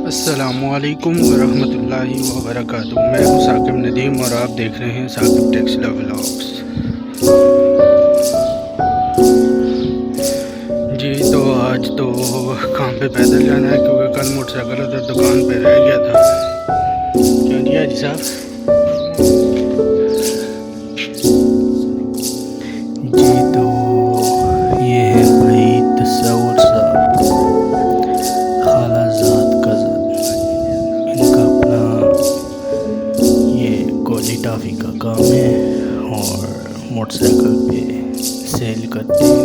अस्सलामुअलैकुम वरहमतुल्लाहि वबरकातुहू। मैं हूँ साकिब नदीम और आप देख रहे हैं साकिब टेक्सला व्लॉग्स। जी तो आज तो काम पे पैदल जाना है क्योंकि कल मोटरसाइकिल उधर दुकान पे रह गया था। क्यों जी हाजी साहब? जी तो ये है भाई तस्वुर साहब, खालाजाद कज़न। इनका अपना ये गोली टाफी का काम है और मोटरसाइकिल पे सेल करते हैं।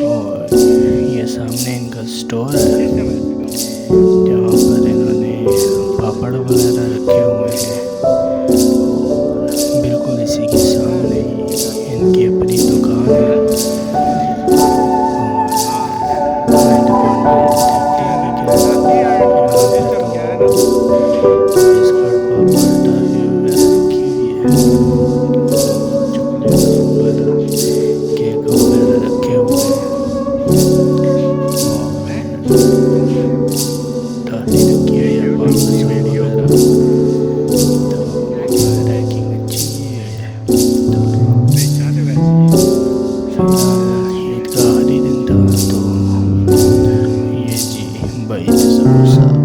और ये सामने इनका स्टोर है जहाँ पर इन्होंने पापड़ वगैरह रखे हुए हैं और बिल्कुल इसी के सामने ही इनकी अपनी दुकान है। भाई तस्वुर साहब।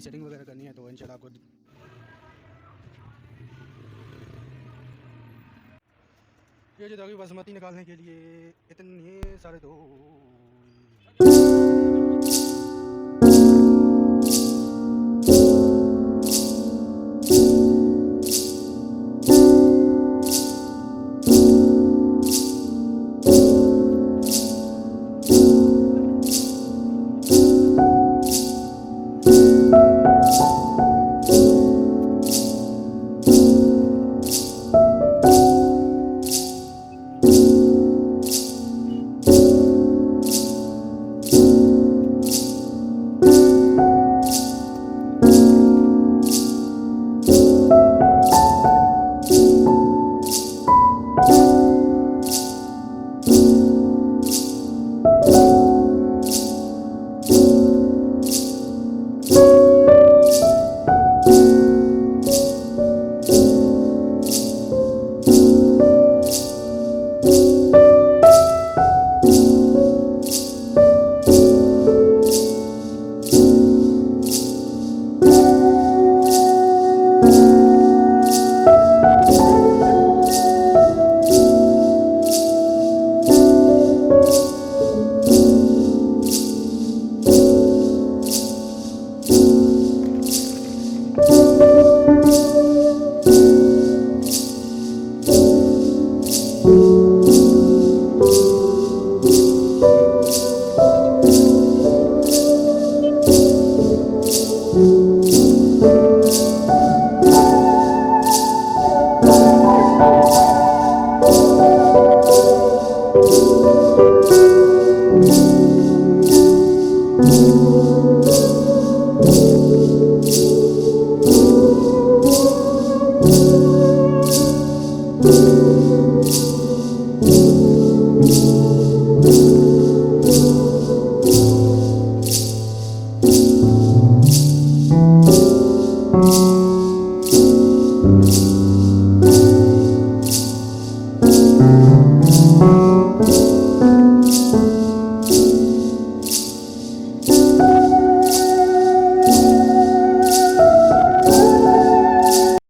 सेटिंग वगैरह करनी है तो इंशाल्लाह आपको ये जो बासमती निकालने के लिए इतने सारे दो